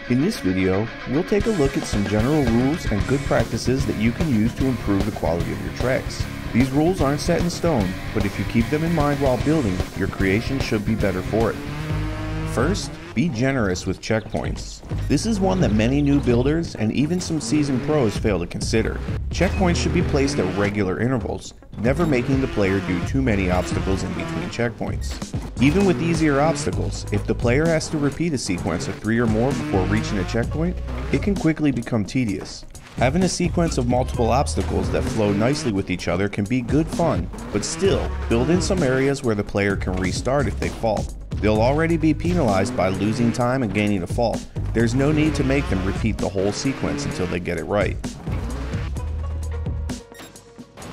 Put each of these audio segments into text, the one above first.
In this video, we'll take a look at some general rules and good practices that you can use to improve the quality of your tracks. These rules aren't set in stone, but if you keep them in mind while building, your creation should be better for it. First, be generous with checkpoints. This is one that many new builders and even some seasoned pros fail to consider. Checkpoints should be placed at regular intervals, never making the player do too many obstacles in between checkpoints. Even with easier obstacles, if the player has to repeat a sequence of 3 or more before reaching a checkpoint, it can quickly become tedious. Having a sequence of multiple obstacles that flow nicely with each other can be good fun, but still, build in some areas where the player can restart if they fall. They'll already be penalized by losing time and gaining a fault. There's no need to make them repeat the whole sequence until they get it right.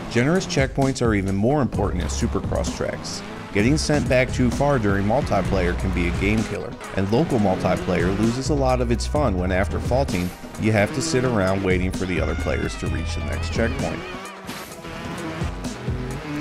Generous checkpoints are even more important in Supercross tracks. Getting sent back too far during multiplayer can be a game killer, and local multiplayer loses a lot of its fun when after faulting, you have to sit around waiting for the other players to reach the next checkpoint.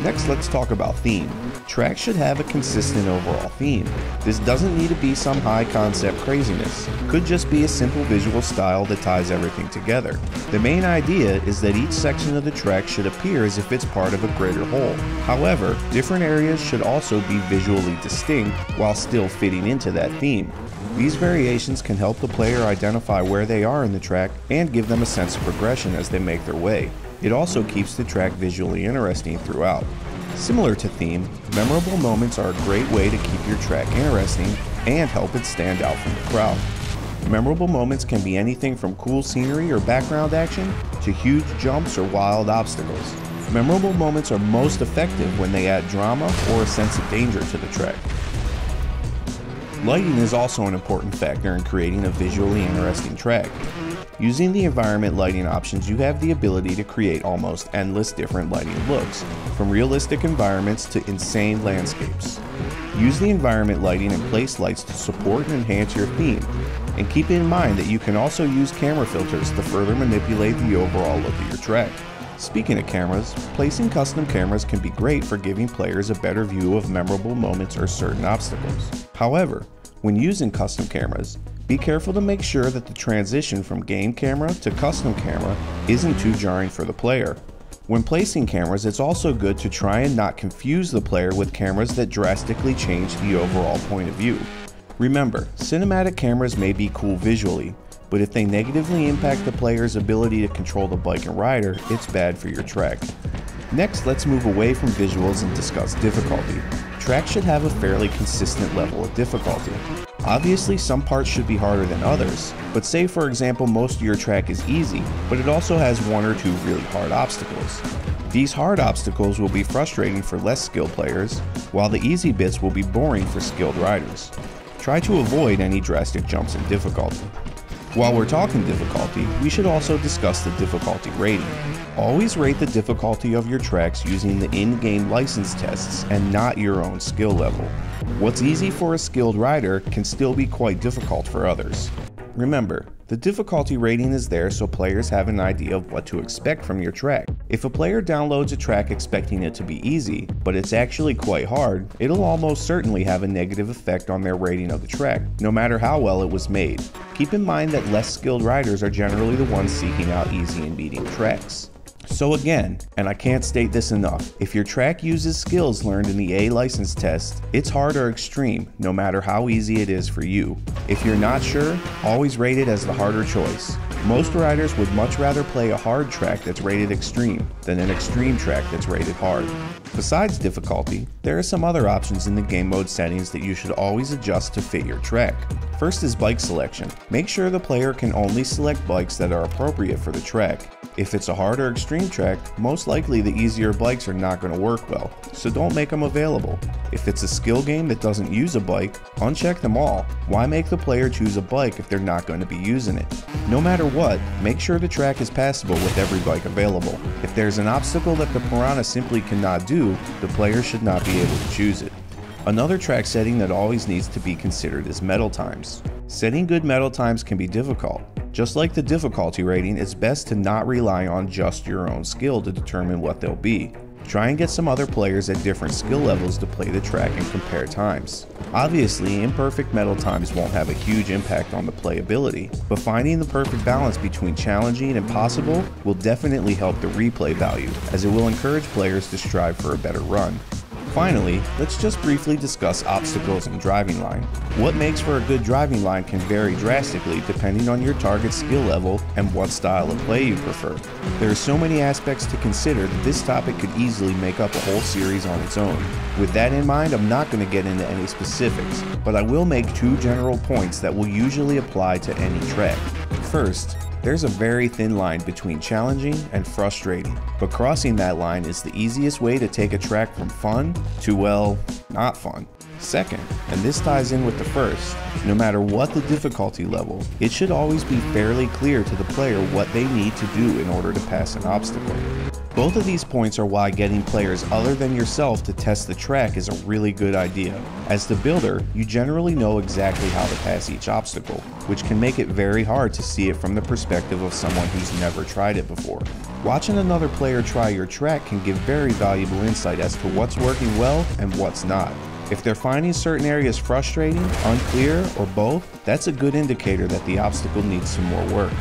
Next, let's talk about theme. Tracks should have a consistent overall theme. This doesn't need to be some high concept craziness. It could just be a simple visual style that ties everything together. The main idea is that each section of the track should appear as if it's part of a greater whole. However, different areas should also be visually distinct while still fitting into that theme. These variations can help the player identify where they are in the track and give them a sense of progression as they make their way. It also keeps the track visually interesting throughout. Similar to theme, memorable moments are a great way to keep your track interesting and help it stand out from the crowd. Memorable moments can be anything from cool scenery or background action to huge jumps or wild obstacles. Memorable moments are most effective when they add drama or a sense of danger to the track. Lighting is also an important factor in creating a visually interesting track. Using the environment lighting options, you have the ability to create almost endless different lighting looks, from realistic environments to insane landscapes. Use the environment lighting and place lights to support and enhance your theme, and keep in mind that you can also use camera filters to further manipulate the overall look of your track. Speaking of cameras, placing custom cameras can be great for giving players a better view of memorable moments or certain obstacles. However, when using custom cameras, be careful to make sure that the transition from game camera to custom camera isn't too jarring for the player. When placing cameras, it's also good to try and not confuse the player with cameras that drastically change the overall point of view. Remember, cinematic cameras may be cool visually, but if they negatively impact the player's ability to control the bike and rider, it's bad for your track. Next, let's move away from visuals and discuss difficulty. Tracks should have a fairly consistent level of difficulty. Obviously, some parts should be harder than others, but say for example most of your track is easy, but it also has 1 or 2 really hard obstacles. These hard obstacles will be frustrating for less skilled players, while the easy bits will be boring for skilled riders. Try to avoid any drastic jumps in difficulty. While we're talking difficulty, we should also discuss the difficulty rating. Always rate the difficulty of your tracks using the in-game license tests and not your own skill level. What's easy for a skilled rider can still be quite difficult for others. Remember, the difficulty rating is there so players have an idea of what to expect from your track. If a player downloads a track expecting it to be easy, but it's actually quite hard, it'll almost certainly have a negative effect on their rating of the track, no matter how well it was made. Keep in mind that less skilled riders are generally the ones seeking out easy and medium tracks. So again, and I can't state this enough, if your track uses skills learned in the A license test, it's hard or extreme, no matter how easy it is for you. If you're not sure, always rate it as the harder choice. Most riders would much rather play a hard track that's rated extreme than an extreme track that's rated hard. Besides difficulty, there are some other options in the game mode settings that you should always adjust to fit your track. First is bike selection. Make sure the player can only select bikes that are appropriate for the track. If it's a hard or extreme track, most likely the easier bikes are not going to work well, so don't make them available. If it's a skill game that doesn't use a bike, uncheck them all. Why make the player choose a bike if they're not going to be using it? No matter what, make sure the track is passable with every bike available. If there's an obstacle that the Piranha simply cannot do, the player should not be able to choose it. Another track setting that always needs to be considered is medal times. Setting good medal times can be difficult. Just like the difficulty rating, it's best to not rely on just your own skill to determine what they'll be. Try and get some other players at different skill levels to play the track and compare times. Obviously, imperfect metal times won't have a huge impact on the playability, but finding the perfect balance between challenging and impossible will definitely help the replay value, as it will encourage players to strive for a better run. Finally, let's just briefly discuss obstacles and driving line. What makes for a good driving line can vary drastically depending on your target skill level and what style of play you prefer. There are so many aspects to consider that this topic could easily make up a whole series on its own. With that in mind, I'm not going to get into any specifics, but I will make 2 general points that will usually apply to any track. First, there's a very thin line between challenging and frustrating, but crossing that line is the easiest way to take a track from fun to, well, not fun. Second, and this ties in with the first, no matter what the difficulty level, it should always be fairly clear to the player what they need to do in order to pass an obstacle. Both of these points are why getting players other than yourself to test the track is a really good idea. As the builder, you generally know exactly how to pass each obstacle, which can make it very hard to see it from the perspective of someone who's never tried it before. Watching another player try your track can give very valuable insight as to what's working well and what's not. If they're finding certain areas frustrating, unclear, or both, that's a good indicator that the obstacle needs some more work.